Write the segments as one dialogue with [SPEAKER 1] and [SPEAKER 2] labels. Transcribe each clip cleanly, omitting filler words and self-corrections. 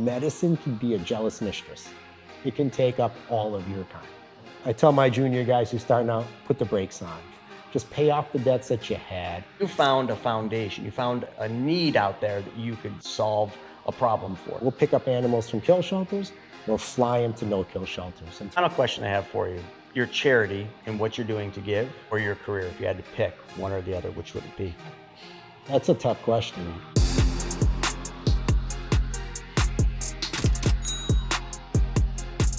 [SPEAKER 1] medicine can be a jealous mistress. It can take up all of your time. I tell my junior guys who starting out, put the brakes on. Just pay off the debts that you had.
[SPEAKER 2] You found a foundation. You found a need out there that you could solve a problem for.
[SPEAKER 1] We'll pick up animals from kill shelters or fly them to no-kill shelters. And
[SPEAKER 2] Final question I have for you. Your charity and what you're doing to give, or your career, if you had to pick one or the other, which would it be?
[SPEAKER 1] that's a tough question.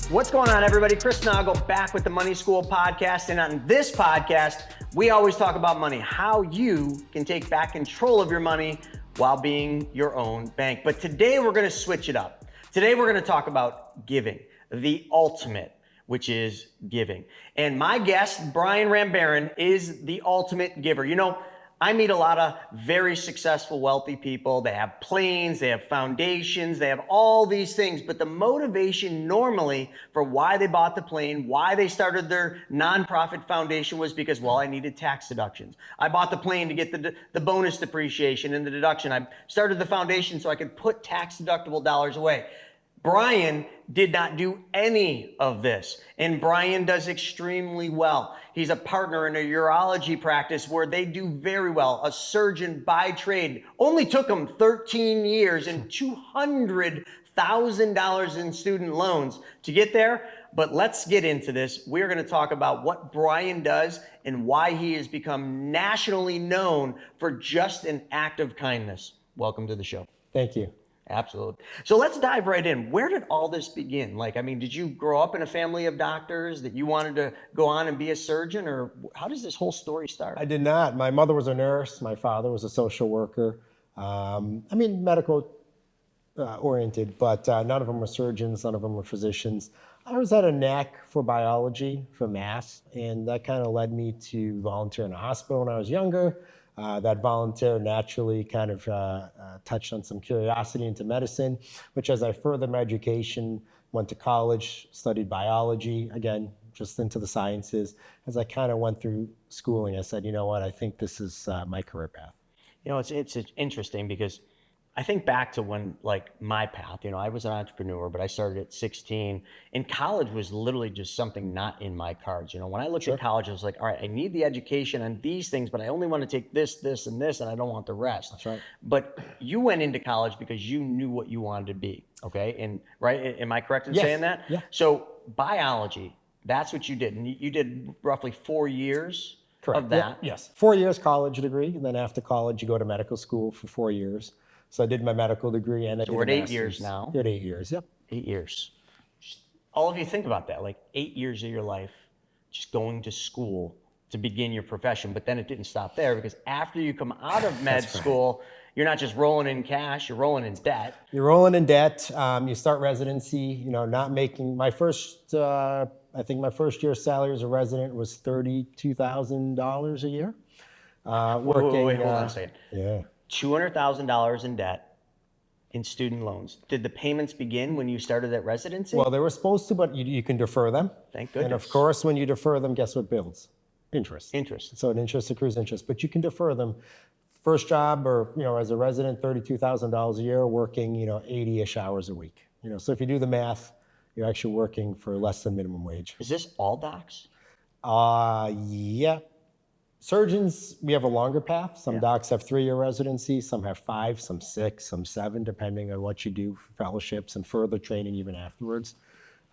[SPEAKER 2] What's going on, everybody? Chris Naugle back with the Money School podcast. And on this podcast, we always talk about money, how you can take back control of your money while being your own bank. But today we're going to switch it up. Today we're going to talk about giving, the ultimate, which is giving. And my guest, Brian Rambaran, is the ultimate giver. You know, I meet a lot of very successful, wealthy people. They have planes, they have foundations, they have all these things. But the motivation normally for why they bought the plane, why they started their nonprofit foundation was because, well, I needed tax deductions. I bought the plane to get the bonus depreciation and the deduction. I started the foundation so I could put tax deductible dollars away. Brian did not do any of this, and Brian does extremely well. He's a partner in a urology practice where they do very well, a surgeon by trade. Only took him 13 years and $200,000 in student loans to get there. But let's get into this. We're going to talk about what Brian does and why he has become nationally known for just an act of kindness. Welcome to the show.
[SPEAKER 1] Thank you.
[SPEAKER 2] Absolutely. So let's dive right in. Where did all this begin? Like, I mean, did you grow up in a family of doctors that you wanted to go on and be a surgeon, or how does this whole story start?
[SPEAKER 1] I did not. My mother was a nurse. My father was a social worker. Medical oriented, but none of them were surgeons. None of them were physicians. I always had a knack for biology, for math, and that kind of led me to volunteer in a hospital when I was younger. That volunteer naturally kind of touched on some curiosity into medicine, which as I furthered my education, went to college, studied biology, again, just into the sciences. As I kind of went through schooling, I said, you know what, I think this is my career path.
[SPEAKER 2] You know, it's interesting because I think back to when, like, my path, you know, I was an entrepreneur, but I started at 16, and college was literally just something not in my cards. You know, when I looked at college, I was like, all right, I need the education on these things, but I only want to take this, this, and this, and I don't want the rest.
[SPEAKER 1] That's right.
[SPEAKER 2] But you went into college because you knew what you wanted to be, okay? And, right, am I correct in saying that?
[SPEAKER 1] Yeah.
[SPEAKER 2] So biology, that's what you did. And you did roughly 4 years of that.
[SPEAKER 1] Yeah. Yes. 4 years college degree, and then after college, you go to medical school for 4 years. So I did my medical degree and I did
[SPEAKER 2] we're at
[SPEAKER 1] a
[SPEAKER 2] 8
[SPEAKER 1] master's.
[SPEAKER 2] years now.
[SPEAKER 1] You're at 8 years, yep.
[SPEAKER 2] 8 years. All of you think about that, like 8 years of your life just going to school to begin your profession. But then it didn't stop there, because after you come out of med school, you're not just rolling in cash, you're rolling in debt.
[SPEAKER 1] You're rolling in debt. You start residency, you know, not making my first, I think my first year's salary as a resident was $32,000 a year.
[SPEAKER 2] Wait, hold on a second.
[SPEAKER 1] Yeah.
[SPEAKER 2] $200,000 in debt in student loans. Did the payments begin when you started that residency?
[SPEAKER 1] Well, they were supposed to, but you can defer them.
[SPEAKER 2] Thank goodness.
[SPEAKER 1] And of course, when you defer them, guess what builds? Interest.
[SPEAKER 2] Interest.
[SPEAKER 1] So an interest accrues interest, but you can defer them. First job, or, you know, as a resident, $32,000 a year, working, you know, 80-ish hours a week. You know, so if you do the math, you're actually working for less than minimum wage.
[SPEAKER 2] Is this all docs?
[SPEAKER 1] Yeah. Surgeons, we have a longer path. Some docs have 3-year residency, some have 5, some 6, some 7, depending on what you do for fellowships and further training even afterwards.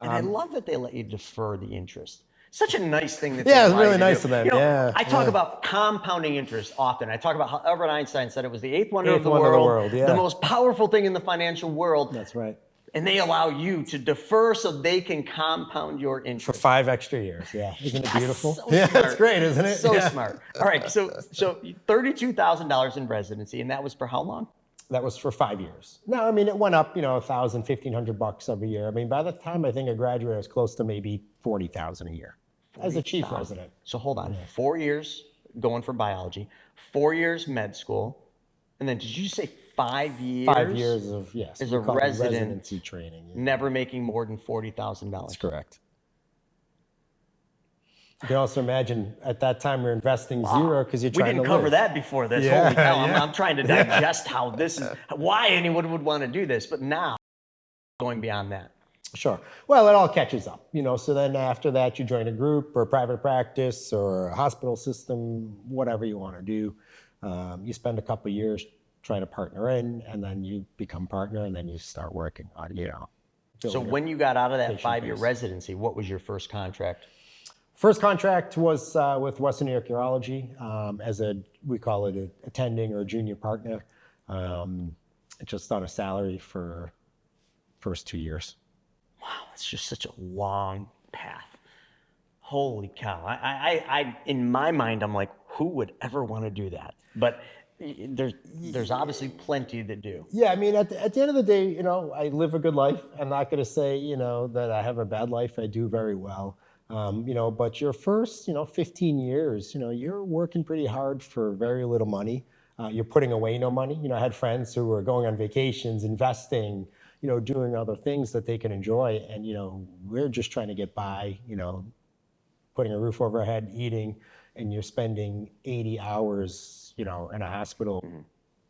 [SPEAKER 2] And I love that they let you defer the interest. Such a nice thing that
[SPEAKER 1] it's really nice of them.
[SPEAKER 2] You know,
[SPEAKER 1] yeah,
[SPEAKER 2] I talk about compounding interest often. I talk about how Albert Einstein said it was the eighth wonder of the world, the most powerful thing in the financial world.
[SPEAKER 1] That's right.
[SPEAKER 2] And they allow you to defer so they can compound your interest.
[SPEAKER 1] For 5 extra years, yeah. Isn't it beautiful?
[SPEAKER 2] So
[SPEAKER 1] yeah,
[SPEAKER 2] smart.
[SPEAKER 1] it's great, isn't it?
[SPEAKER 2] So smart. All right, so $32,000 in residency, and that was for how long?
[SPEAKER 1] That was for 5 years. No, I mean, it went up, you know, $1,000, $1,500 every year. I mean, by the time I think I graduated, I was close to maybe $40,000 a year as a chief resident.
[SPEAKER 2] So hold on, 4 years going for biology, 4 years med school, and then did you say 5 years?
[SPEAKER 1] 5 years of, yes.
[SPEAKER 2] As a resident,
[SPEAKER 1] residency training. Yeah.
[SPEAKER 2] Never making more than $40,000.
[SPEAKER 1] That's correct. You can also imagine at that time we're investing zero because you're trying to live.
[SPEAKER 2] We didn't cover that before this. Holy cow, I'm trying to digest how this is, why anyone would want to do this. But now, going beyond that?
[SPEAKER 1] Sure. Well, it all catches up, so then after that you join a group or private practice or a hospital system, whatever you want to do. You spend a couple of years trying to partner in, and then you become partner, and then you start working on,
[SPEAKER 2] So when you got out of that 5-year
[SPEAKER 1] base.
[SPEAKER 2] residency, what was your first contract?
[SPEAKER 1] First contract was with Western New York Urology as we call it a attending or a junior partner, just on a salary for first 2 years.
[SPEAKER 2] Wow, it's just such a long path. Holy cow. I in my mind, I'm like, who would ever want to do that? But there's obviously plenty that do.
[SPEAKER 1] Yeah, I mean, at the end of the day, I live a good life. I'm not going to say, that I have a bad life. I do very well. But your first, 15 years, you're working pretty hard for very little money. You're putting away no money. I had friends who were going on vacations, investing, doing other things that they can enjoy. And, we're just trying to get by, putting a roof over our head, eating, and you're spending 80 hours, in a hospital,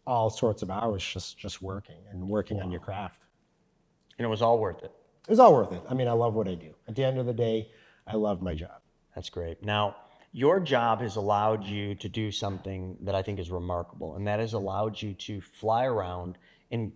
[SPEAKER 1] all sorts of hours just working and working on your craft.
[SPEAKER 2] And it was all worth it.
[SPEAKER 1] It was all worth it. I mean, I love what I do. At the end of the day, I love my job.
[SPEAKER 2] That's great. Now, your job has allowed you to do something that I think is remarkable, and that has allowed you to fly around and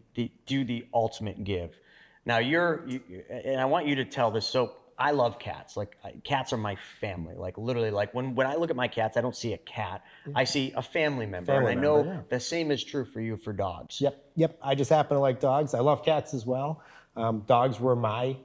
[SPEAKER 2] do the ultimate give. Now, and I want you to tell this. So I love cats. Like, cats are my family. Like, literally, like when I look at my cats, I don't see a cat. I see a family member. And I know the same is true for you for dogs.
[SPEAKER 1] Yep. I just happen to like dogs. I love cats as well. Dogs were my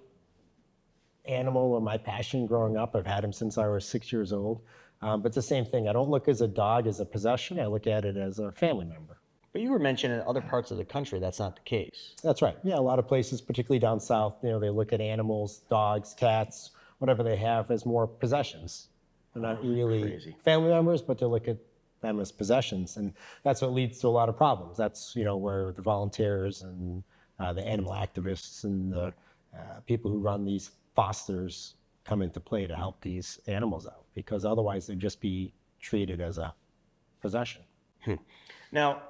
[SPEAKER 1] animal or my passion growing up. I've had them since I was 6 years old. But it's the same thing. I don't look as a dog as a possession. I look at it as a family member.
[SPEAKER 2] But you were mentioning in other parts of the country, that's not the case.
[SPEAKER 1] That's right. Yeah, a lot of places, particularly down south, they look at animals, dogs, cats, whatever they have as more possessions. They're not really family members, but they look at them as possessions. And that's what leads to a lot of problems. That's, where the volunteers and the animal activists and the people who run these fosters come into play to help these animals out, because otherwise they'd just be treated as a possession.
[SPEAKER 2] Now,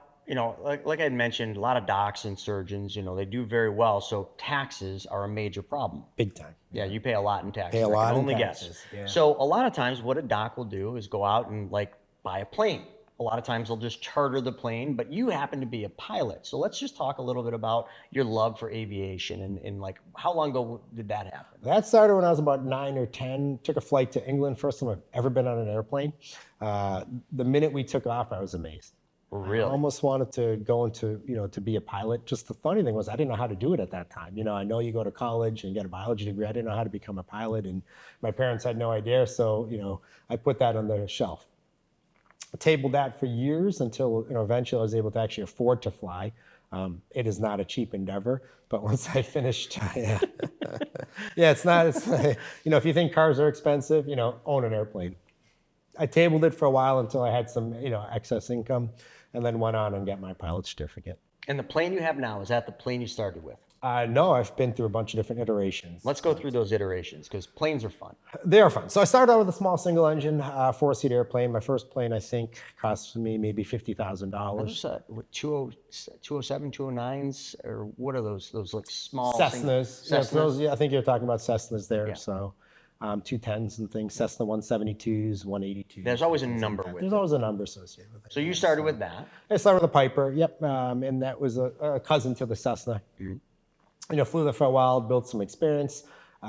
[SPEAKER 2] like I had mentioned, a lot of docs and surgeons, they do very well. So taxes are a major problem.
[SPEAKER 1] Big time.
[SPEAKER 2] Yeah, you pay a lot in taxes.
[SPEAKER 1] Pay a lot
[SPEAKER 2] I can
[SPEAKER 1] in
[SPEAKER 2] only
[SPEAKER 1] taxes.
[SPEAKER 2] guess.
[SPEAKER 1] Yeah.
[SPEAKER 2] So a lot of times what a doc will do is go out and buy a plane. A lot of times they'll just charter the plane, but you happen to be a pilot. So let's just talk a little bit about your love for aviation and how long ago did that happen?
[SPEAKER 1] That started when I was about 9 or 10. Took a flight to England, first time I've ever been on an airplane. The minute we took off, I was amazed.
[SPEAKER 2] Really?
[SPEAKER 1] I almost wanted to go into, to be a pilot. Just the funny thing was I didn't know how to do it at that time. I know you go to college and get a biology degree. I didn't know how to become a pilot, and my parents had no idea. So, I put that on the shelf. I tabled that for years until, eventually I was able to actually afford to fly. It is not a cheap endeavor, but once I finished, it's not, if you think cars are expensive, own an airplane. I tabled it for a while until I had some, excess income, and then went on and got my pilot certificate.
[SPEAKER 2] And the plane you have now, is that the plane you started with?
[SPEAKER 1] No, I've been through a bunch of different iterations.
[SPEAKER 2] Let's go through those iterations, because planes are fun.
[SPEAKER 1] They are fun. So I started out with a small single engine, 4-seat airplane. My first plane, I think, cost me maybe $50,000.
[SPEAKER 2] Those 207, 209s, or what are those like small
[SPEAKER 1] Cessnas.
[SPEAKER 2] Cessnas?
[SPEAKER 1] I think you're talking about Cessnas there.
[SPEAKER 2] Yeah.
[SPEAKER 1] So 210s and things, Cessna 172s, 182s.
[SPEAKER 2] There's always a number with
[SPEAKER 1] There's
[SPEAKER 2] it.
[SPEAKER 1] always a number associated with it.
[SPEAKER 2] So you started with that.
[SPEAKER 1] I started with a Piper, yep. And that was a cousin to the Cessna. Flew there for a while, built some experience,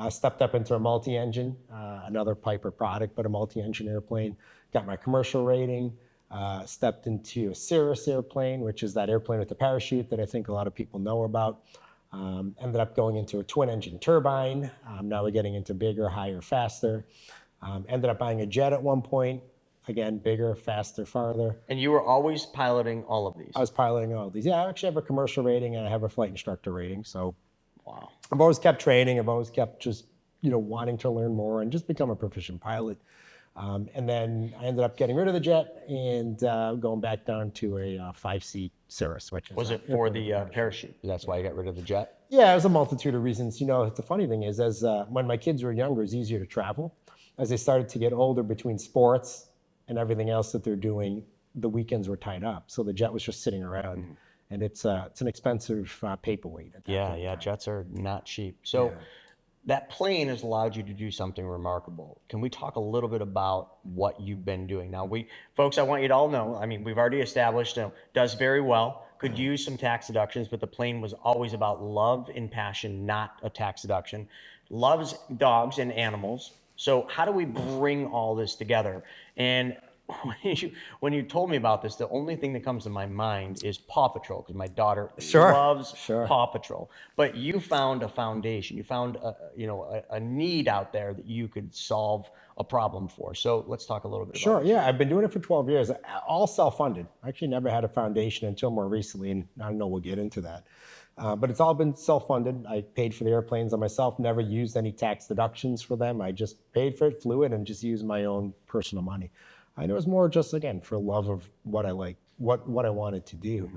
[SPEAKER 1] stepped up into a multi-engine, another Piper product, but a multi-engine airplane. Got my commercial rating, stepped into a Cirrus airplane, which is that airplane with the parachute that I think a lot of people know about. Ended up going into a twin-engine turbine. Now we're getting into bigger, higher, faster. Ended up buying a jet at one point. Again, bigger, faster, farther.
[SPEAKER 2] And you were always piloting all of these?
[SPEAKER 1] I was piloting all of these. Yeah, I actually have a commercial rating and I have a flight instructor rating. So
[SPEAKER 2] wow.
[SPEAKER 1] I've always kept training. I've always kept just, wanting to learn more and just become a proficient pilot. And then I ended up getting rid of the jet and going back down to a 5-seat Cirrus. Which
[SPEAKER 2] was it for the parachute? That's why you got rid of the jet?
[SPEAKER 1] Yeah, there's a multitude of reasons. The funny thing is, as when my kids were younger, it was easier to travel. As they started to get older, between sports and everything else that they're doing, the weekends were tied up. So the jet was just sitting around. and it's an expensive paperweight at that
[SPEAKER 2] Yeah,
[SPEAKER 1] point in
[SPEAKER 2] yeah,
[SPEAKER 1] time.
[SPEAKER 2] jets are not cheap. So that plane has allowed you to do something remarkable. Can we talk a little bit about what you've been doing? Now, folks, I want you to all know, I mean, we've already established, does very well, could use some tax deductions, but the plane was always about love and passion, not a tax deduction. Loves dogs and animals. So how do we bring all this together? And when you told me about this, the only thing that comes to my mind is Paw Patrol, because my daughter loves Paw Patrol. But you found a foundation. You found a need out there that you could solve a problem for. So let's talk a little bit about it.
[SPEAKER 1] Yeah, I've been doing it for 12 years, all self-funded. I actually never had a foundation until more recently, and I know we'll get into that. But it's all been self-funded. I paid for the airplanes on myself, never used any tax deductions for them. I just paid for it, flew it, and just used my own personal money. And it was more just, again, for love of what I like, what I wanted to do.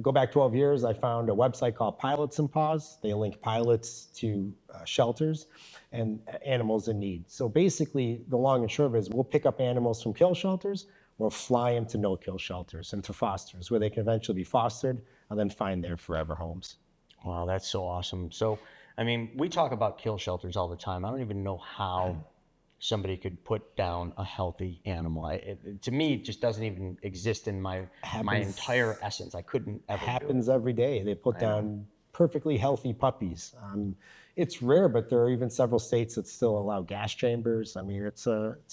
[SPEAKER 1] Go back 12 years, I found a website called Pilots and Paws. They link pilots to shelters and animals in need. So basically, the long and short of it is we'll pick up animals from kill shelters, we'll fly them to no-kill shelters and to fosters, where they can eventually be fostered and then find their forever homes.
[SPEAKER 2] Wow, that's so awesome. So, I mean, we talk about kill shelters all the time. I don't even know how somebody could put down a healthy animal. To me, it just doesn't even exist in my entire essence. I couldn't ever do it.
[SPEAKER 1] Happens every day. They put down perfectly healthy puppies. It's rare, but there are even several states that still allow gas chambers. I mean, it's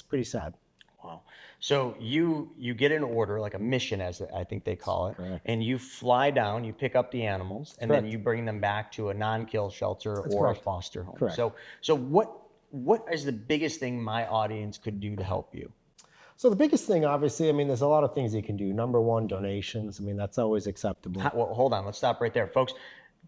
[SPEAKER 1] pretty sad.
[SPEAKER 2] Wow. So you get an order, like a mission, as I think they call it,
[SPEAKER 1] Correct.
[SPEAKER 2] and you fly down, you pick up the animals, and then you bring them back to a non-kill shelter or a foster home.
[SPEAKER 1] Correct.
[SPEAKER 2] So what is the biggest thing my audience could do to help you?
[SPEAKER 1] So the biggest thing, obviously, I mean, there's a lot of things you can do. Number one, donations. I mean, that's always acceptable.
[SPEAKER 2] Well, hold on. Let's stop right there. Folks,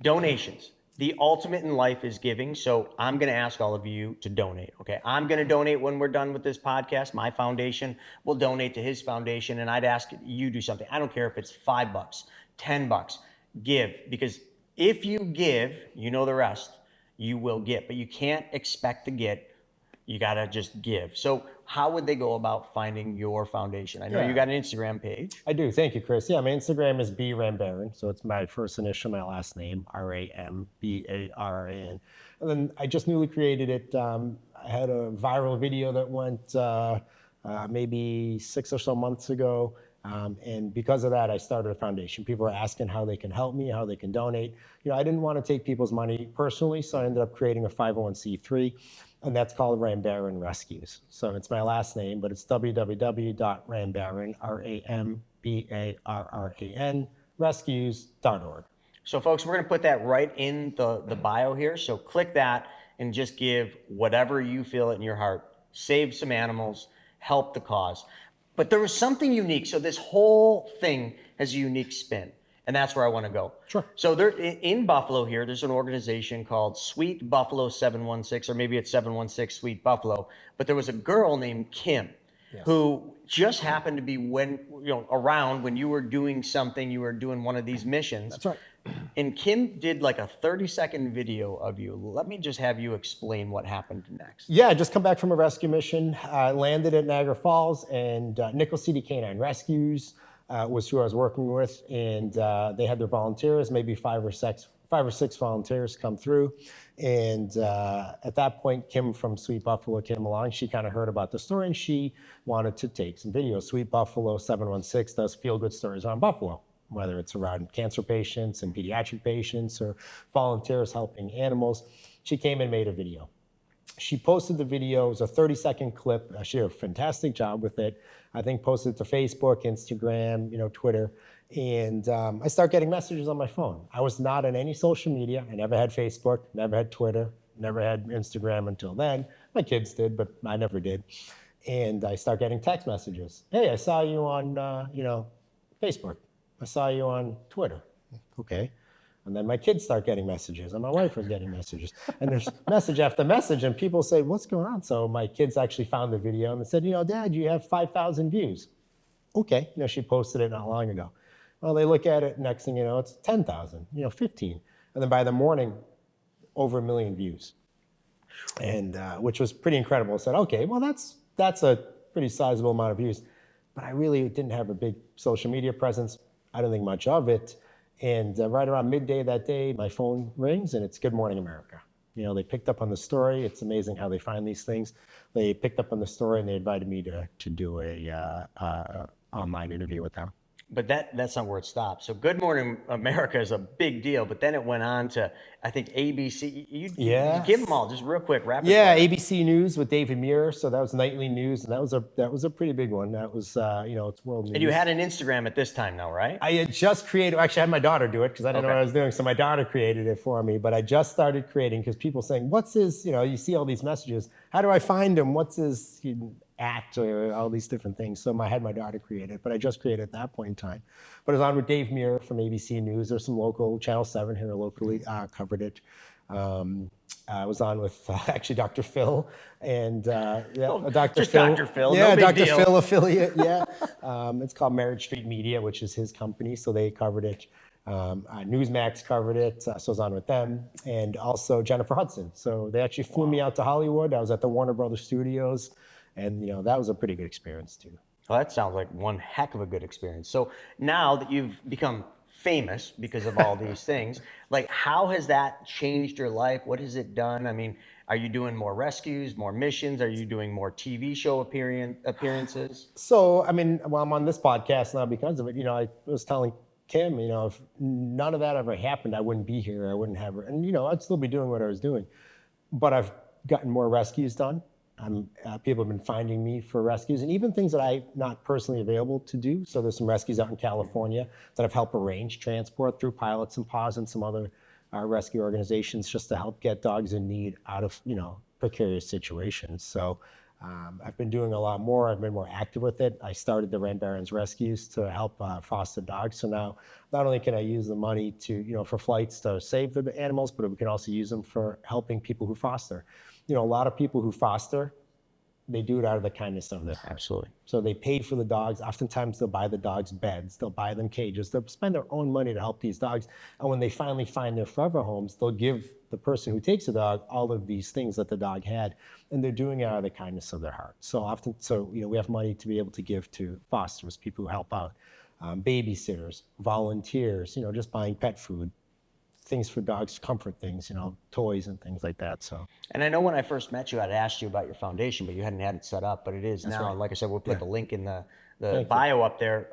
[SPEAKER 2] donations. The ultimate in life is giving. So I'm going to ask all of you to donate. Okay. I'm going to donate when we're done with this podcast. My foundation will donate to his foundation. And I'd ask you do something. I don't care if it's $5, $10, give. Because if you give, you know the rest, you will get. But you can't expect to get. You got to just give. So how would they go about finding your foundation? I know you got an Instagram page.
[SPEAKER 1] I do. Thank you, Chris. Yeah, my Instagram is brambaran. So it's my first initial, my last name, RAMBARAN. And then I just newly created it. I had a viral video that went maybe 6 or so months ago. And because of that, I started a foundation. People are asking how they can help me, how they can donate. You know, I didn't want to take people's money personally, so I ended up creating a 501c3, and that's called Rambaran Rescues. So it's my last name, but it's www.rambaran, RAMBARRAN, rescues.org.
[SPEAKER 2] So folks, we're going to put that right in the bio here. So click that and just give whatever you feel in your heart. Save some animals, help the cause. But there was something unique. So this whole thing has a unique spin. And that's where I want to go.
[SPEAKER 1] Sure.
[SPEAKER 2] So there, in Buffalo here, there's an organization called Sweet Buffalo 716, or maybe it's 716 Sweet Buffalo. But there was a girl named Kim who just happened to be around when you were doing something, you were doing one of these missions.
[SPEAKER 1] That's right.
[SPEAKER 2] And Kim did like a 30-second video of you. Let me just have you explain what happened next.
[SPEAKER 1] Yeah, I just come back from a rescue mission. I landed at Niagara Falls, and Nickel City Canine Rescues was who I was working with, and they had their volunteers, maybe five or six volunteers come through. And at that point, Kim from Sweet Buffalo came along. She kind of heard about the story, and she wanted to take some videos. Sweet Buffalo 716 does feel-good stories on Buffalo, whether it's around cancer patients and pediatric patients or volunteers helping animals. She came and made a video. She posted the video. It was a 30-second clip. She did a fantastic job with it. I think posted it to Facebook, Instagram, Twitter. And I start getting messages on my phone. I was not on any social media. I never had Facebook, never had Twitter, never had Instagram until then. My kids did, but I never did. And I start getting text messages. Hey, I saw you on, Facebook. I saw you on Twitter. Okay. And then my kids start getting messages, and my wife was getting messages. And there's message after message, and people say, what's going on? So my kids actually found the video, and they said, Dad, you have 5,000 views. Okay. She posted it not long ago. Well, they look at it, next thing you know, it's 10,000, 15. And then by the morning, over 1 million views. And which was pretty incredible. I said, okay, well, that's a pretty sizable amount of views. But I really didn't have a big social media presence. I don't think much of it. And right around midday that day, my phone rings and it's Good Morning America. They picked up on the story. It's amazing how they find these things. They picked up on the story and they invited me to do a online interview with them.
[SPEAKER 2] But that's not where it stops. So Good Morning America is a big deal, but then it went on to, I think, ABC. You give them all just real quick, rapid fire.
[SPEAKER 1] ABC News with David Muir. So that was nightly news, and that was a pretty big one. That was it's world news.
[SPEAKER 2] And you had an Instagram at this time now, right?
[SPEAKER 1] I had just created. Actually, I had my daughter do it because I didn't know what I was doing. So my daughter created it for me. But I just started creating because people saying, "What's his?" You see all these messages. How do I find him? What's his act or all these different things? So I had my daughter create it, but I just created at that point in time. But I was on with Dave Muir from ABC News. There's some local Channel 7 here locally covered it. I was on with actually Dr. Phil and Dr. Phil.
[SPEAKER 2] Dr. Phil,
[SPEAKER 1] yeah,
[SPEAKER 2] no big
[SPEAKER 1] Dr.
[SPEAKER 2] deal.
[SPEAKER 1] Phil affiliate. Yeah, it's called Marriage Street Media, which is his company. So they covered it. Newsmax covered it, so I was on with them, and also Jennifer Hudson. So they actually flew me out to Hollywood. I was at the Warner Brothers Studios, and that was a pretty good experience too.
[SPEAKER 2] Well, that sounds like one heck of a good experience. So now that you've become famous because of all these things, like how has that changed your life? What has it done? I mean, are you doing more rescues, more missions? Are you doing more TV show appearances?
[SPEAKER 1] So, I mean, well, I'm on this podcast now because of it. I was telling Kim, if none of that ever happened, I wouldn't be here. I wouldn't have her. And, I'd still be doing what I was doing. But I've gotten more rescues done. People have been finding me for rescues and even things that I'm not personally available to do. So there's some rescues out in California that I've helped arrange transport through Pilots and Paws and some other rescue organizations just to help get dogs in need out of, precarious situations. So I've been doing a lot more. I've been more active with it. I started the Red Barons Rescues to help foster dogs. So now not only can I use the money to, for flights to save the animals, but we can also use them for helping people who foster. A lot of people who foster, they do it out of the kindness of their heart.
[SPEAKER 2] Absolutely.
[SPEAKER 1] So they pay for the dogs. Oftentimes they'll buy the dogs beds. They'll buy them cages. They'll spend their own money to help these dogs. And when they finally find their forever homes, they'll give the person who takes the dog all of these things that the dog had. And they're doing it out of the kindness of their heart. So often, we have money to be able to give to fosterers, people who help out, babysitters, volunteers, just buying pet food, things for dogs, comfort things, toys and things like that. So.
[SPEAKER 2] And I know when I first met you, I'd asked you about your foundation, but you hadn't had it set up, but it is now.
[SPEAKER 1] Right.
[SPEAKER 2] Like I said, we'll put the link in the bio up there.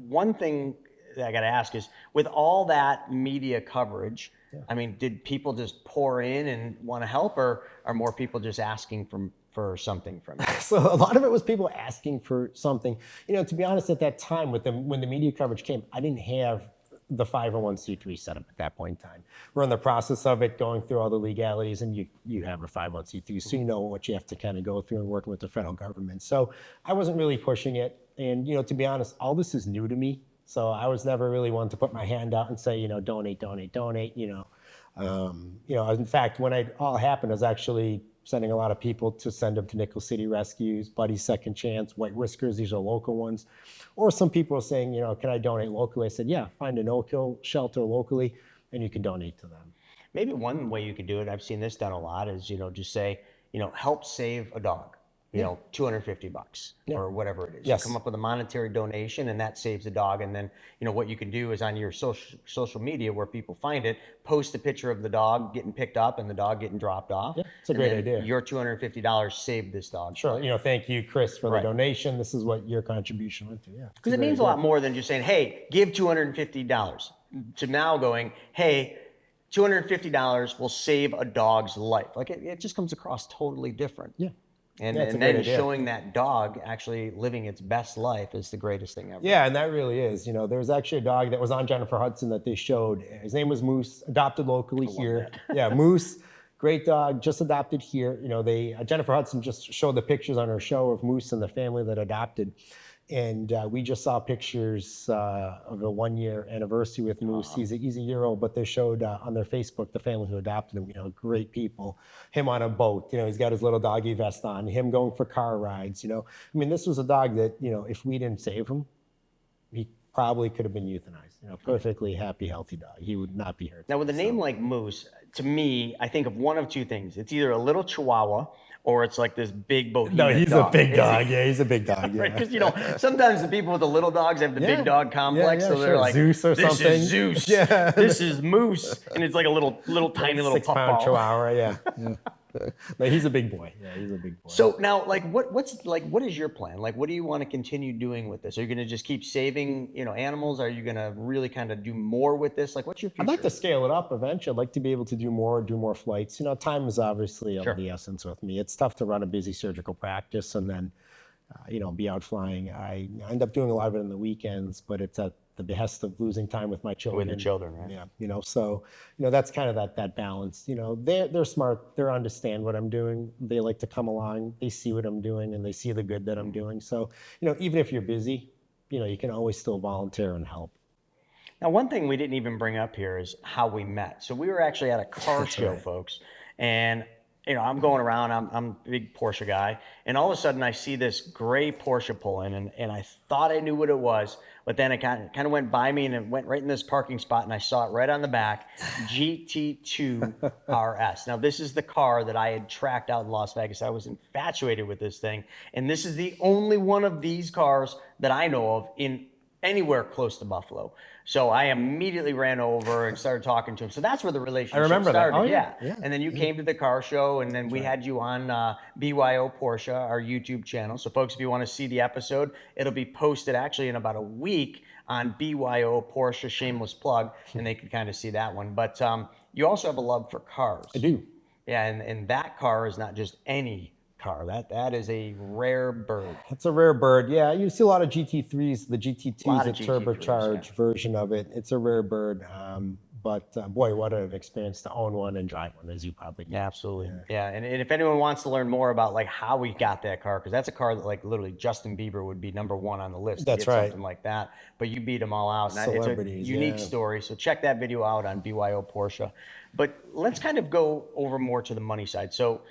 [SPEAKER 2] One thing that I got to ask is, with all that media coverage, I mean, did people just pour in and want to help, or are more people just asking for something from you?
[SPEAKER 1] So a lot of it was people asking for something. To be honest, at that time, when the media coverage came, I didn't have the 501c3 set up at that point in time. We're in the process of it, going through all the legalities, and you have a 501c3, so you know what you have to kind of go through and working with the federal government. So I wasn't really pushing it. And, to be honest, all this is new to me. So I was never really one to put my hand out and say, donate, donate, donate, in fact, when it all happened, I was actually sending a lot of people to send them to Nickel City Rescues, Buddy's Second Chance, White Whiskers, these are local ones. Or some people were saying, can I donate locally? I said, yeah, find a no-kill shelter locally and you can donate to them.
[SPEAKER 2] Maybe one way you could do it, I've seen this done a lot, is, just say, help save a dog. $250 or whatever it is.
[SPEAKER 1] Yes.
[SPEAKER 2] You come up with a monetary donation and that saves the dog. And then, what you can do is on your social media where people find it, post a picture of the dog getting picked up and the dog getting dropped off.
[SPEAKER 1] Yeah, it's a great idea.
[SPEAKER 2] Your $250 saved this dog.
[SPEAKER 1] Sure. Thank you, Chris, for the donation. This is what your contribution went to. Yeah.
[SPEAKER 2] Because it means a lot more than just saying, hey, give $250 to now going, hey, $250 will save a dog's life. Like it just comes across totally different.
[SPEAKER 1] Yeah.
[SPEAKER 2] And then showing that dog actually living its best life is the greatest thing ever.
[SPEAKER 1] Yeah, and that really is. There was actually a dog that was on Jennifer Hudson that they showed. His name was Moose, adopted locally here. Yeah, Moose, great dog, just adopted here. Jennifer Hudson just showed the pictures on her show of Moose and the family that adopted. And we just saw pictures of a 1-year anniversary with Moose. He's a year old, but they showed on their Facebook the family who adopted him. Great people. Him on a boat. He's got his little doggy vest on. Him going for car rides. This was a dog that if we didn't save him, he probably could have been euthanized. Perfectly happy, healthy dog. He would not be hurt.
[SPEAKER 2] Now, with a name like Moose, to me, I think of one of two things. It's either a little Chihuahua or it's like this big bohemian
[SPEAKER 1] No, he's
[SPEAKER 2] dog.
[SPEAKER 1] a big dog. Yeah, he's a big dog. Yeah.
[SPEAKER 2] Right? Because sometimes the people with the little dogs have the big dog complex, so they're like,
[SPEAKER 1] Zeus or
[SPEAKER 2] this
[SPEAKER 1] something.
[SPEAKER 2] is Zeus,
[SPEAKER 1] Yeah.
[SPEAKER 2] this is Moose, and it's like a little tiny little
[SPEAKER 1] 6 pound
[SPEAKER 2] puffball.
[SPEAKER 1] Chihuahua. Yeah. No, he's a big boy. Yeah, he's a big boy.
[SPEAKER 2] So now, like, what is your plan? Like, what do you want to continue doing with this? Are you going to just keep saving, animals? Are you going to really kind of do more with this? Like, what's your future?
[SPEAKER 1] I'd like to scale it up eventually. I'd like to be able to do more flights. Time is obviously of the essence with me. It's tough to run a busy surgical practice and then, be out flying. I end up doing a lot of it on the weekends, but it's at the behest of losing time with my children.
[SPEAKER 2] With the children, right?
[SPEAKER 1] Yeah, so that's kind of that balance. They're smart. They understand what I'm doing. They like to come along. They see what I'm doing, and they see the good that I'm doing. So even if you're busy, you can always still volunteer and help.
[SPEAKER 2] Now, one thing we didn't even bring up here is how we met. So we were actually at a car show, folks, and I'm going around, I'm a big Porsche guy, and all of a sudden I see this gray Porsche pull in, and I thought I knew what it was, but then it kind of went by me, and it went right in this parking spot, and I saw it right on the back, GT2 RS. Now, this is the car that I had tracked out in Las Vegas. I was infatuated with this thing, and this is the only one of these cars that I know of in anywhere close to Buffalo. So I immediately ran over and started talking to him. So that's where the relationship
[SPEAKER 1] remember that.
[SPEAKER 2] started.
[SPEAKER 1] Oh,
[SPEAKER 2] yeah.
[SPEAKER 1] yeah.
[SPEAKER 2] And then you came to the car show, and then we had you on BYO Porsche, our YouTube channel. So folks, if you want to see the episode, it'll be posted actually in about a week on BYO Porsche, shameless plug, and they can kind of see that one. But you also have a love for cars.
[SPEAKER 1] I do.
[SPEAKER 2] Yeah, and that car is not just any car. That is a rare bird.
[SPEAKER 1] It's a rare bird. Yeah, you see a lot of GT3s. The GT2 is a
[SPEAKER 2] GT3s,
[SPEAKER 1] turbocharged version of it. It's a rare bird. But boy, what an experience to own one and drive one, as you probably know.
[SPEAKER 2] Yeah, absolutely. Yeah, and if anyone wants to learn more about like how we got that car, because that's a car that like literally Justin Bieber would be #1 on the list.
[SPEAKER 1] That's
[SPEAKER 2] to get
[SPEAKER 1] right.
[SPEAKER 2] Something like that, but you beat them all out. And it's a
[SPEAKER 1] Celebrities,
[SPEAKER 2] unique
[SPEAKER 1] yeah.
[SPEAKER 2] story. So check that video out on BYO Porsche. But let's kind of go over more to the money side. So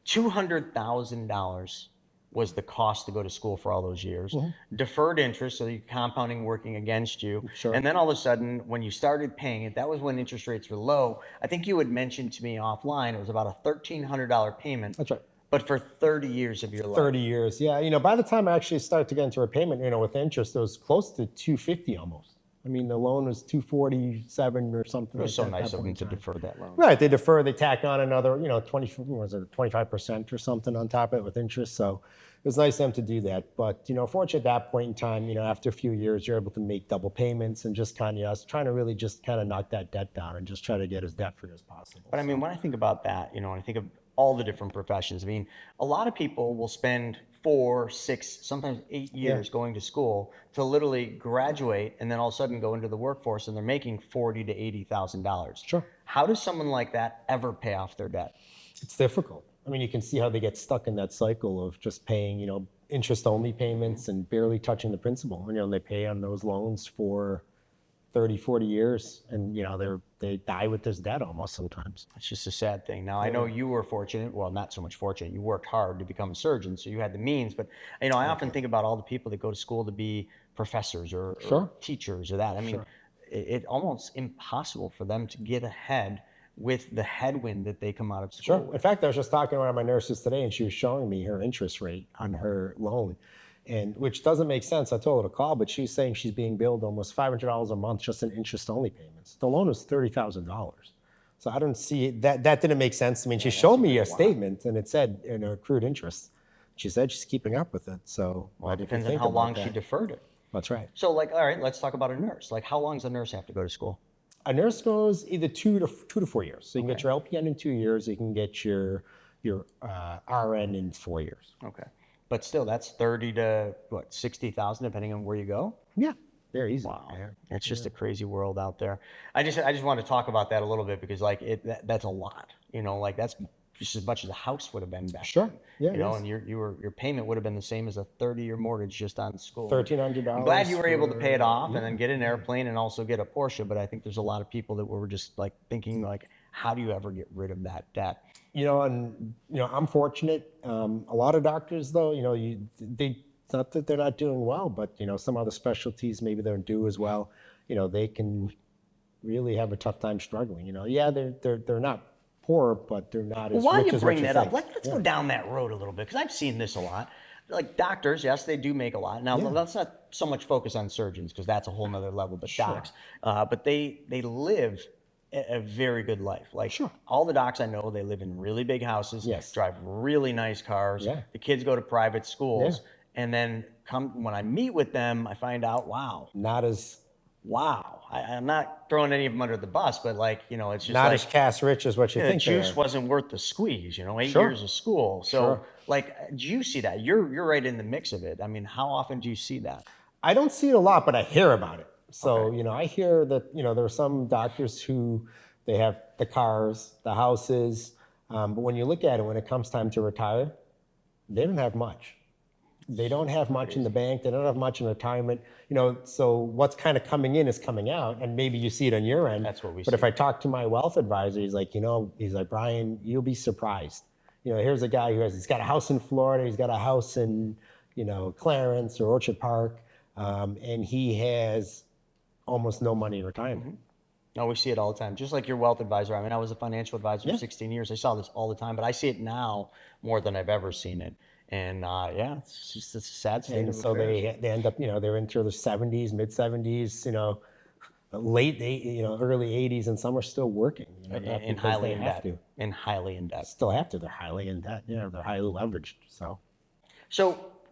[SPEAKER 2] $200,000 was the cost to go to school for all those years. Deferred interest, so you're compounding working against you.
[SPEAKER 1] Sure.
[SPEAKER 2] And then all of a sudden, when you started paying it, that was when interest rates were low. I think you had mentioned to me offline, it was about a $1,300 payment.
[SPEAKER 1] That's right.
[SPEAKER 2] But for 30 years of your life.
[SPEAKER 1] 30 years. Yeah, by the time I actually started to get into repayment, with interest, it was close to $250 almost. I mean, the loan was $247 or something.
[SPEAKER 2] It was so nice of them to defer that loan.
[SPEAKER 1] Right, they tack on another, 25% or something on top of it with interest. So it was nice of them to do that. But, fortunately at that point in time, after a few years, you're able to make double payments and just kind of, I was trying to really just kind of knock that debt down and just try to get as debt free as possible.
[SPEAKER 2] But I mean, when I think about that, and I think of all the different professions, I mean, a lot of people will spend 4, 6, sometimes 8 years going to school to literally graduate and then all of a sudden go into the workforce and they're making $40,000 to $80,000.
[SPEAKER 1] Sure.
[SPEAKER 2] How does someone like that ever pay off their debt?
[SPEAKER 1] It's difficult. I mean, you can see how they get stuck in that cycle of just paying, interest-only payments and barely touching the principal. They pay on those loans for 30, 40 years, and they die with this debt almost sometimes.
[SPEAKER 2] It's just a sad thing. Now, I know you were fortunate, well, not so much fortunate, you worked hard to become a surgeon, so you had the means, but I often think about all the people that go to school to be professors or teachers or that. I mean, it's almost impossible for them to get ahead with the headwind that they come out of school.
[SPEAKER 1] Sure. In fact, I was just talking to one of my nurses today, and she was showing me her interest rate on her loan, and which doesn't make sense. I told her to call, but she's saying she's being billed almost $500 a month just in interest-only payments. The loan was $30,000. So I don't see it. That didn't make sense to me. And she showed me a statement, and it said accrued interest. She said she's keeping up with it. So
[SPEAKER 2] it depends on how long she deferred it.
[SPEAKER 1] That's right.
[SPEAKER 2] So all right, let's talk about a nurse. Like, how long does a nurse have to go to school?
[SPEAKER 1] A nurse goes either 2 to 4 years. So you can get your LPN in 2 years. You can get your RN in 4 years.
[SPEAKER 2] Okay. But still, that's 30 to 60,000, depending on where you go.
[SPEAKER 1] Yeah, very easy.
[SPEAKER 2] Wow, it's just a crazy world out there. I just want to talk about that a little bit because that's a lot. That's just as much as a house would have been back then.
[SPEAKER 1] Yeah.
[SPEAKER 2] And your payment would have been the same as a 30-year mortgage just on school.
[SPEAKER 1] $1,300.
[SPEAKER 2] I'm glad you were able to pay it off and then get an airplane and also get a Porsche. But I think there's a lot of people that were just thinking how do you ever get rid of that debt? I'm fortunate. A lot of doctors, though,
[SPEAKER 1] It's not that they're not doing well, but some other specialties maybe they don't do as well. They can really have a tough time struggling. Yeah, they're not poor, but they're not as
[SPEAKER 2] Why
[SPEAKER 1] rich
[SPEAKER 2] do you
[SPEAKER 1] as what
[SPEAKER 2] bring
[SPEAKER 1] you
[SPEAKER 2] that
[SPEAKER 1] think.
[SPEAKER 2] up? Let's go down that road a little bit, because I've seen this a lot. Like doctors, yes, they do make a lot. Now, let's not so much focus on surgeons, because that's a whole nother level, but docs. But they live a very good life. Like all the docs I know, they live in really big houses, drive really nice cars. The kids go to private schools. And then when I meet with them, I find out,
[SPEAKER 1] not as
[SPEAKER 2] I'm not throwing any of them under the bus, but it's just
[SPEAKER 1] not as cash rich as what you think.
[SPEAKER 2] The juice wasn't worth the squeeze, 8 years of school. So do you see that? You're right in the mix of it. I mean, how often do you see that?
[SPEAKER 1] I don't see it a lot, but I hear about it. So, I hear that, there are some doctors who they have the cars, the houses, but when you look at it, when it comes time to retire, they don't have much. They don't have much in the bank. They don't have much in retirement. So what's kind of coming in is coming out, and maybe you see it on your end.
[SPEAKER 2] That's what we see.
[SPEAKER 1] But if I talk to my wealth advisor, he's like, Brian, you'll be surprised. Here's a guy he's got a house in Florida. He's got a house in, Clarence or Orchard Park, and he has almost no money in retirement.
[SPEAKER 2] No, we see it all the time. Just like your wealth advisor. I mean, I was a financial advisor for 16 years. I saw this all the time, but I see it now more than I've ever seen it. And it's a sad state of
[SPEAKER 1] so
[SPEAKER 2] affairs.
[SPEAKER 1] they end up, they're into their 70s, mid 70s, early 80s, and some are still working.
[SPEAKER 2] And highly in debt. And highly in debt.
[SPEAKER 1] Still have to. They're highly in debt. They're highly leveraged.
[SPEAKER 2] So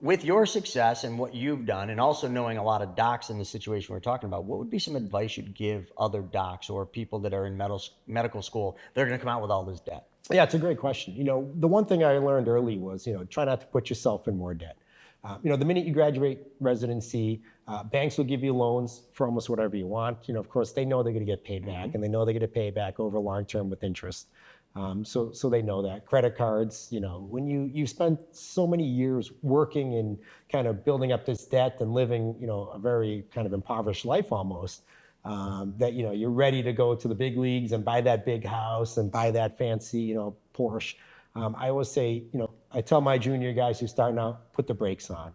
[SPEAKER 2] with your success and what you've done, and also knowing a lot of docs in the situation we're talking about, what would be some advice you'd give other docs or people that are in medical school that are going to come out with all this debt?
[SPEAKER 1] Yeah, it's a great question. The one thing I learned early was, try not to put yourself in more debt. The minute you graduate residency, banks will give you loans for almost whatever you want. Of course, they know they're going to get paid back, and they know they're going to pay back over long term with interest. So they know that. Credit cards, when you spend so many years working and kind of building up this debt and living, a very kind of impoverished life almost, that you're ready to go to the big leagues and buy that big house and buy that fancy Porsche. I always say, I tell my junior guys who start now, put the brakes on.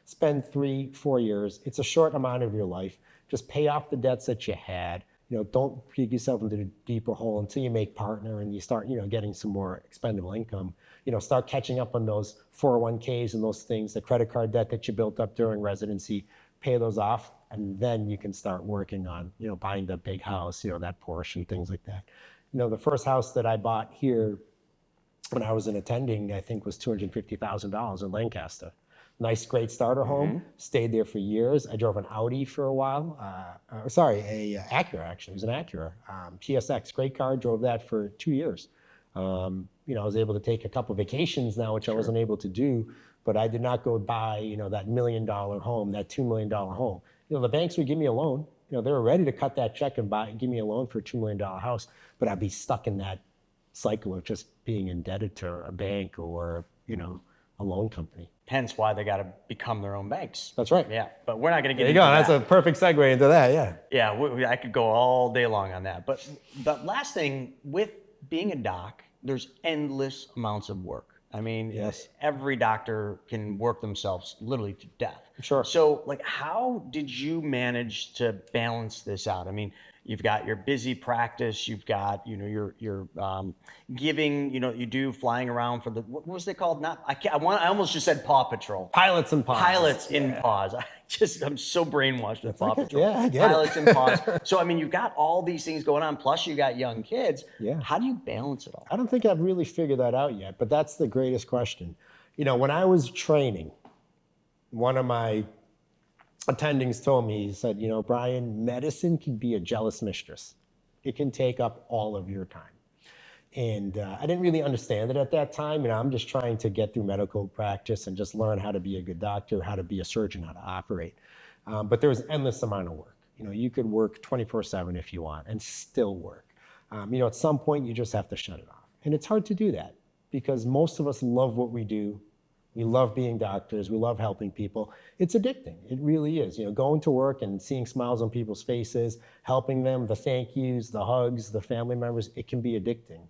[SPEAKER 1] Spend 3-4 years. It's a short amount of your life. Just pay off the debts that you had. Don't dig yourself into a deeper hole until you make partner and you start getting some more expendable income. Start catching up on those 401ks and those things, the credit card debt that you built up during residency. Pay those off, and then you can start working on, buying the big house, that Porsche and things like that. The first house that I bought here when I was in attending, I think was $250,000 in Lancaster. Nice, great starter home. Stayed there for years. I drove an Audi for a while. A Acura, actually. It was an Acura. PSX, great car. Drove that for 2 years. I was able to take a couple vacations now, which I wasn't able to do. But I did not go buy, that $1 million home, that $2 million home. The banks would give me a loan. They were ready to cut that check and give me a loan for a $2 million house. But I'd be stuck in that cycle of just being indebted to a bank or, a loan company.
[SPEAKER 2] Hence why they got to become their own banks.
[SPEAKER 1] That's right.
[SPEAKER 2] Yeah, but we're not going to get
[SPEAKER 1] into that.
[SPEAKER 2] That's
[SPEAKER 1] a perfect segue into that, yeah.
[SPEAKER 2] Yeah, I could go all day long on that. But the last thing, with being a doc, there's endless amounts of work. I mean, every doctor can work themselves literally to death.
[SPEAKER 1] Sure.
[SPEAKER 2] So, how did you manage to balance this out? I mean, you've got your busy practice, you've got, your giving, you do flying around for the, what was they called? I almost just said Paw Patrol.
[SPEAKER 1] Pilots in Paws.
[SPEAKER 2] Pilots in Paws. I'm so brainwashed with Paw Patrol.
[SPEAKER 1] Yeah, I get
[SPEAKER 2] Pilots in Paws. So, I mean, you've got all these things going on, plus you got young kids.
[SPEAKER 1] Yeah.
[SPEAKER 2] How do you balance it all?
[SPEAKER 1] I don't think I've really figured that out yet, but that's the greatest question. When I was training, one of my attendings told me, he said, Brian, medicine can be a jealous mistress. It can take up all of your time. And I didn't really understand it at that time. I'm just trying to get through medical practice and just learn how to be a good doctor, how to be a surgeon, how to operate. But there was an endless amount of work. You could work 24/7 if you want and still work. At some point, you just have to shut it off. And it's hard to do that because most of us love what we do. We love being doctors. We love helping people. It's addicting. It really is. Going to work and seeing smiles on people's faces, helping them, the thank yous, the hugs, the family members, it can be addicting.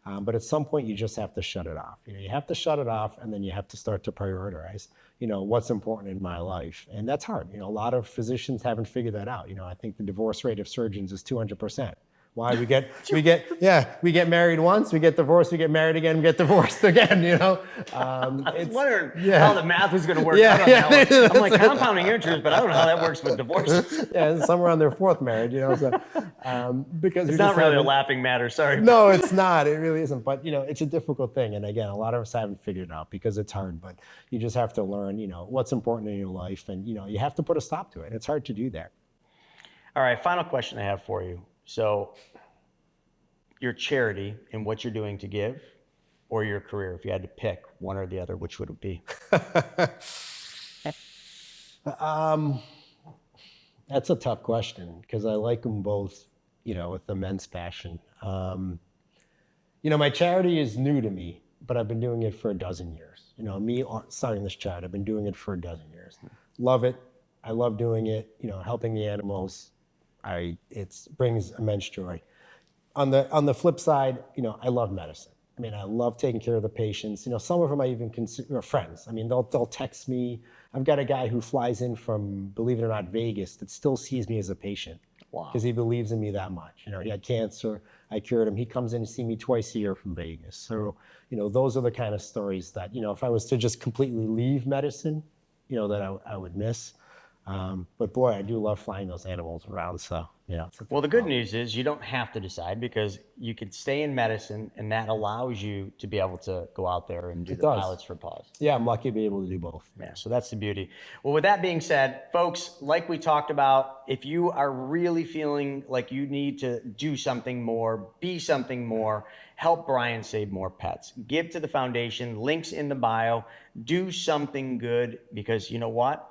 [SPEAKER 1] But at some point, you just have to shut it off. You have to shut it off, and then you have to start to prioritize, what's important in my life. And that's hard. A lot of physicians haven't figured that out. I think the divorce rate of surgeons is 200%. Why? We get married once, we get divorced, we get married again, we get divorced again,
[SPEAKER 2] I was wondering how the math was going to work out on that one. I'm like, compounding interest, but I don't know how that works with divorce.
[SPEAKER 1] Yeah, somewhere on their fourth marriage, because
[SPEAKER 2] it's not really a laughing matter, sorry.
[SPEAKER 1] No, it's not. It really isn't. But, it's a difficult thing. And again, a lot of us haven't figured it out because it's hard, but you just have to learn, what's important in your life. And, you have to put a stop to it. It's hard to do that.
[SPEAKER 2] All right, final question I have for you. So your charity and what you're doing to give, or your career, if you had to pick one or the other, which would it be?
[SPEAKER 1] That's a tough question because I like them both, with immense passion. My charity is new to me, but I've been doing it for a dozen years. Me starting this charity, I've been doing it for a dozen years. Love it. I love doing it, helping the animals. It brings immense joy. On the flip side, I love medicine. I love taking care of the patients. Some of them I even consider friends. They'll text me. I've got a guy who flies in from, believe it or not, Vegas that still sees me as a patient.
[SPEAKER 2] Wow.
[SPEAKER 1] Because he believes in me that much. He had cancer. I cured him. He comes in to see me twice a year from Vegas. So, those are the kind of stories that, if I was to just completely leave medicine, that I would miss. But boy, I do love flying those animals around. So,
[SPEAKER 2] Well, the good news is you don't have to decide because you could stay in medicine and that allows you to be able to go out there and do the pilots for Paws.
[SPEAKER 1] Yeah, I'm lucky to be able to do both.
[SPEAKER 2] Yeah, so that's the beauty. Well, with that being said, folks, like we talked about, if you are really feeling like you need to do something more, be something more, help Brian save more pets, give to the foundation, links in the bio, do something good because you know what?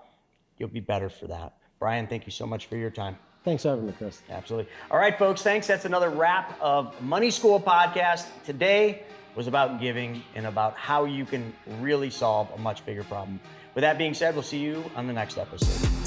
[SPEAKER 2] You'll be better for that. Brian, thank you so much for your time.
[SPEAKER 1] Thanks for having me, Chris.
[SPEAKER 2] Absolutely. All right, folks, thanks. That's another wrap of Money School Podcast. Today was about giving and about how you can really solve a much bigger problem. With that being said, we'll see you on the next episode.